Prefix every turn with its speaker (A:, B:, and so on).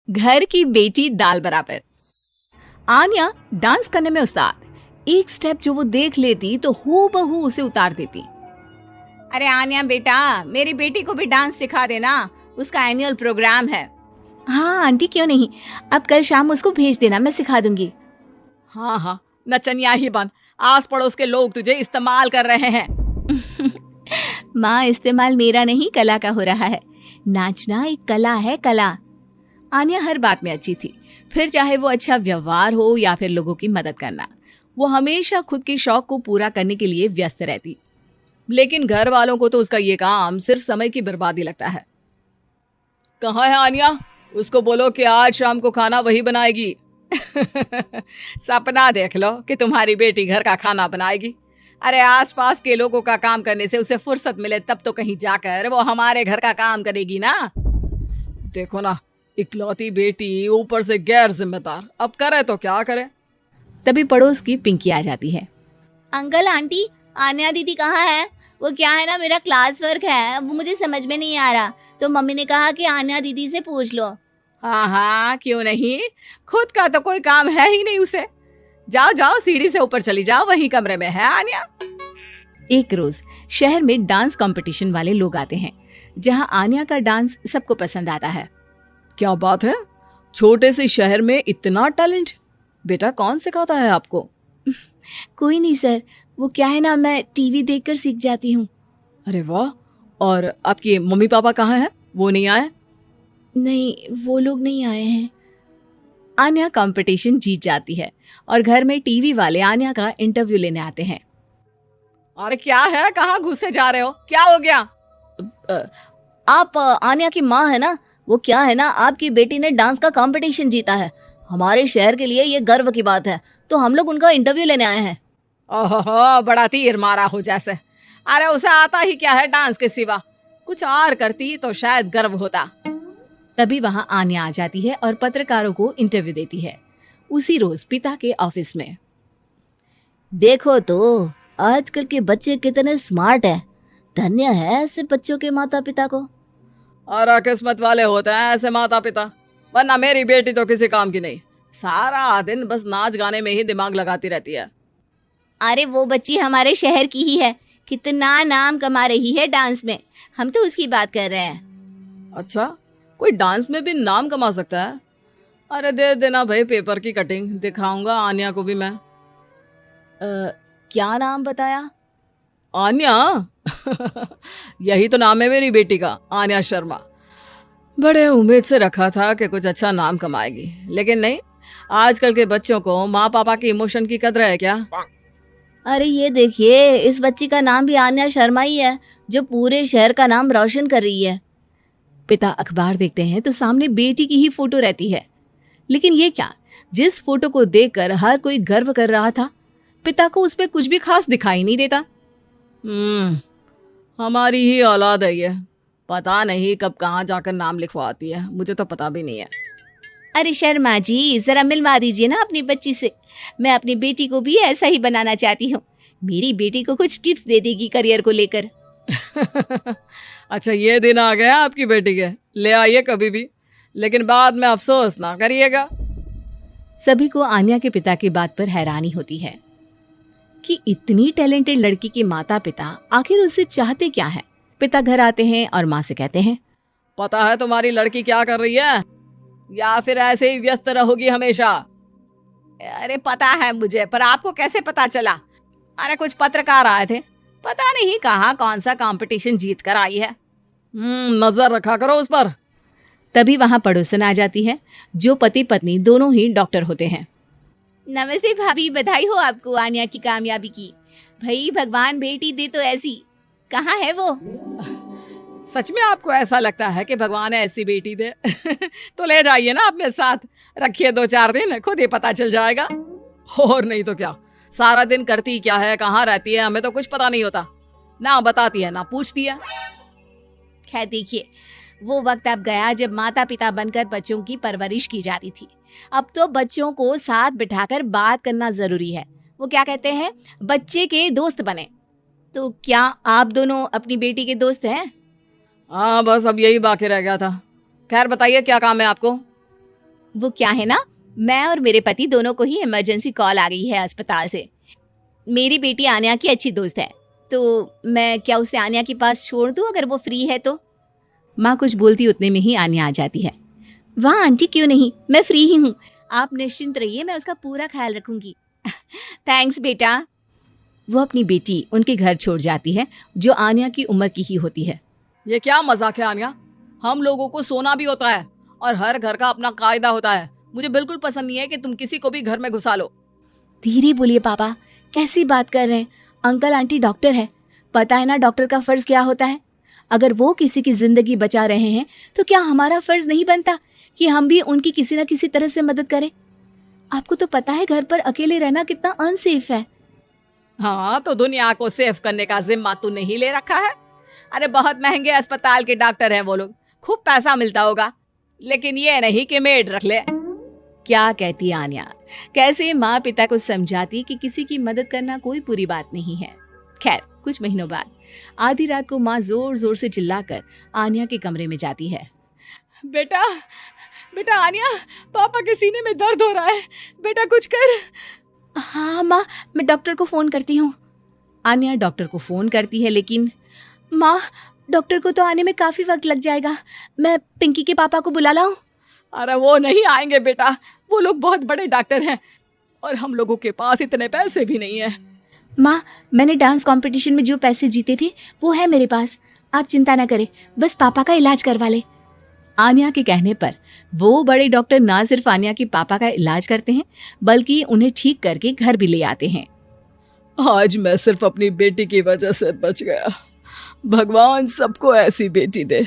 A: घर की बेटी दाल बराबर। आन्या डांस करने में उस्ताद। एक स्टेप जो वो देख लेती तो हूबहू उसे उतार देती।
B: अरे आन्या बेटा, मेरी बेटी को भी डांस सिखा देना, उसका एनुअल प्रोग्राम है।
A: हाँ आंटी क्यों नहीं, अब कल शाम उसको भेज देना, मैं सिखा दूंगी।
B: हाँ हाँ, नचनिया ही बन, आस पड़ोस के लोग तुझे इस्तेमाल कर रहे हैं।
A: माँ, इस्तेमाल मेरा नहीं कला का हो रहा है। नाचना एक कला है, कला। आन्या हर बात में अच्छी थी, फिर चाहे वो अच्छा व्यवहार हो या फिर लोगों की मदद करना, वो हमेशा खुद के शौक को पूरा करने के लिए व्यस्त रहती। लेकिन घर वालों को तो उसका ये काम सिर्फ समय की बर्बादी लगता है। कहाँ है आन्या? उसको बोलो कि आज शाम को खाना वही बनाएगी। सपना देख लो कि तुम्हारी बेटी घर का खाना बनाएगी। अरे आसपास के लोगों का काम करने से उसे फुर्सत मिले तब तो कहीं जाकर वो हमारे घर का काम करेगी ना। देखो ना, इकलौती बेटी, ऊपर से गैर जिम्मेदार, अब करे तो क्या करे। तभी पड़ोस की पिंकी आ जाती है।
C: अंकल आंटी, आन्या दीदी कहाँ है? वो क्या है ना, मेरा क्लास वर्क है, वो मुझे समझ में नहीं आ रहा, तो मम्मी ने कहा कि आन्या दीदी से पूछ लो।
B: हाँ हाँ, क्यों नहीं, खुद का तो कोई काम है ही नहीं उसे। जाओ जाओ, सीढ़ी से ऊपर चली जाओ, वही कमरे में है आन्या।
A: एक रोज शहर में डांस कंपटीशन वाले लोग आते हैं, जहां आन्या का डांस सबको पसंद आता है।
B: क्या बात है, छोटे से शहर में इतना टैलेंट? बेटा कौन सिखाता है आपको?
A: कोई नहीं सर, वो क्या है ना, मैं टीवी देखकर सीख जाती हूँ।
B: अरे वाह, और आपके मम्मी पापा कहाँ हैं? वो नहीं आए?
A: नहीं, वो लोग नहीं आए हैं। आन्या कंपटीशन जीत जाती है और घर में टीवी वाले आन्या का इंटरव्यू लेने आते हैं।
B: अरे क्या है, कहाँ घुसे जा रहे हो, क्या हो गया?
C: आप आन्या की माँ है ना? वो क्या है ना, आपकी बेटी ने डांस का कंपटीशन जीता है, हमारे शहर के लिए ये गर्व की बात है, तो हम लोग उनका इंटरव्यू लेने आए हैं।
B: ओहो, बड़ा तीर मारा हो जैसे। अरे उसे आता ही क्या है डांस के सिवा, कुछ और करती तो शायद गर्व होता।
A: तभी वहां आन्या आ जाती है और पत्रकारों को इंटरव्यू देती है। उसी रोज पिता के ऑफिस में।
C: देखो तो आजकल के बच्चे कितने स्मार्ट हैं, धन्य है ऐसे बच्चों के माता पिता को।
B: और किस्मत वाले होते हैं ऐसे माता पिता, वरना मेरी बेटी तो किसी काम की नहीं, सारा दिन बस नाच गाने में ही दिमाग लगाती रहती है।
C: अरे वो बच्ची हमारे शहर की ही है, कितना नाम कमा रही है डांस में, हम तो उसकी बात कर रहे हैं।
B: अच्छा, कोई डांस में भी नाम कमा सकता है? अरे दे देना भाई पेपर की कटिंग, दिखाऊंगा आन्या को भी मैं।
C: क्या नाम बताया?
B: आन्या? यही तो नाम है मेरी बेटी का, आन्या शर्मा। बड़े उम्मीद से रखा था कि कुछ अच्छा नाम कमाएगी, लेकिन नहीं, आजकल के बच्चों को माँ पापा की इमोशन की कदर है क्या?
C: अरे ये देखिए, इस बच्ची का नाम भी आन्या शर्मा ही है, जो पूरे शहर का नाम रोशन कर रही है।
A: पिता अखबार देखते हैं तो सामने बेटी की ही फोटो रहती है। लेकिन ये क्या, जिस फोटो को देखकर हर कोई गर्व कर रहा था, पिता को उस पे कुछ भी खास दिखाई नहीं देता।
B: हमारी ही औलाद है ये, पता नहीं कब कहाँ जाकर नाम लिखवाती है, मुझे तो पता भी नहीं है।
C: अरे शर्मा जी, जरा मिलवा दीजिए ना अपनी बच्ची से, मैं अपनी बेटी को भी ऐसा ही बनाना चाहती हूँ, मेरी बेटी को कुछ टिप्स दे देगी करियर को लेकर।
B: अच्छा, ये दिन आ गया आपकी बेटी के, ले आइए कभी भी, लेकिन बाद में अफसोस ना करिएगा।
A: सभी को आन्या के पिता की बात पर हैरानी होती है कि इतनी टैलेंटेड लड़की के माता पिता आखिर उससे चाहते क्या है। पिता घर आते हैं और माँ से कहते हैं,
B: पता है तुम्हारी लड़की क्या कर रही है, या फिर ऐसे ही व्यस्त रहोगी हमेशा? अरे पता है मुझे, पर आपको कैसे पता चला? अरे कुछ पत्रकार आए थे, पता नहीं कहाँ कौन सा कंपटीशन जीत कर आई है। नजर रखा करो उस पर।
A: तभी वहां पड़ोसन आ जाती है, जो पति पत्नी दोनों ही डॉक्टर होते हैं।
C: नमस्ते भाभी, बधाई हो आपको आन्या की कामयाबी की। भाई भगवान बेटी दे तो ऐसी, कहाँ है वो?
B: सच में आपको ऐसा लगता है कि भगवान ऐसी बेटी दे? तो ले जाइए ना अपने साथ, रखिए 2-4 दिन, खुद ही पता चल जाएगा। और नहीं तो क्या, सारा दिन करती क्या है, कहाँ रहती है, हमें तो कुछ पता नहीं होता, ना बताती है ना पूछती है।
C: खैर देखिए, वो वक्त अब गया जब माता पिता बनकर बच्चों की परवरिश की जाती थी। अब तो बच्चों को साथ बिठाकर बात करना जरूरी है। वो क्या कहते हैं, बच्चे के दोस्त बने। तो क्या आप दोनों अपनी बेटी के दोस्त हैं?
B: हाँ, बस अब यही बाकी रह गया था। खैर बताइए क्या काम है आपको?
C: वो क्या है ना, मैं और मेरे पति दोनों को ही इमरजेंसी कॉल आ गई है अस्पताल से। मेरी बेटी आन्या की अच्छी दोस्त है, तो मैं क्या उसे आन्या के पास छोड़ दूं अगर वो फ्री है तो?
A: माँ कुछ बोलती उतने में ही आन्या आ जाती है।
C: वाह आंटी, क्यों नहीं, मैं फ्री ही हूँ, आप निश्चिंत रहिए, मैं उसका पूरा ख्याल रखूंगी। थैंक्स बेटा।
A: वो अपनी बेटी उनके घर छोड़ जाती है, जो आन्या की उम्र की ही होती है।
B: ये क्या मजाक है आन्या? हम लोगों को सोना भी होता है और हर घर का अपना कायदा होता है। मुझे बिल्कुल पसंद नहीं है कि तुम किसी को भी घर में घुसा लो।
C: धीरे बोलिए पापा, कैसी बात कर रहे हैं? अंकल आंटी डॉक्टर है, पता है ना डॉक्टर का फर्ज क्या होता है। अगर वो किसी की जिंदगी बचा रहे हैं तो क्या हमारा फर्ज नहीं बनता कि हम भी उनकी किसी न किसी तरह से मदद करें? आपको तो पता है घर पर अकेले रहना कितना अनसेफ है।
B: हाँ, तो दुनिया को सेफ करने का जिम्मा तू नहीं ले रखा है? अरे बहुत महंगे अस्पताल के डॉक्टर हैं वो लोग, खूब पैसा मिलता होगा, लेकिन ये नहीं कि मेड रख ले।
A: क्या कहती आन्या, कैसे माँ पिता को समझाती कि किसी की मदद करना कोई बुरी बात नहीं है। खैर कुछ महीनों बाद आधी रात को माँ जोर जोर से चिल्लाकर आन्या के कमरे में जाती है।
B: बेटा बेटा आन्या, पापा के सीने में दर्द हो रहा है, बेटा कुछ कर।
C: हाँ माँ, मैं डॉक्टर को फोन करती हूँ।
A: आन्या डॉक्टर को फोन करती है, लेकिन
C: माँ डॉक्टर को तो आने में काफी वक्त लग जाएगा, मैं पिंकी के पापा को बुला लाऊं?
B: अरे वो नहीं आएंगे बेटा, वो लोग बहुत बड़े डॉक्टर हैं और हम लोगों के पास इतने पैसे भी नहीं है।
C: माँ मैंने डांस कंपटीशन में जो पैसे जीते थे वो है मेरे पास, आप चिंता न करें, बस पापा का इलाज करवा ले।
A: आन्या के कहने पर वो बड़े डॉक्टर ना सिर्फ आन्या के पापा का इलाज करते हैं, बल्कि उन्हें ठीक करके घर भी ले आते हैं।
B: आज मैं सिर्फ अपनी बेटी की वजह से बच गया। भगवान सबको ऐसी बेटी दे।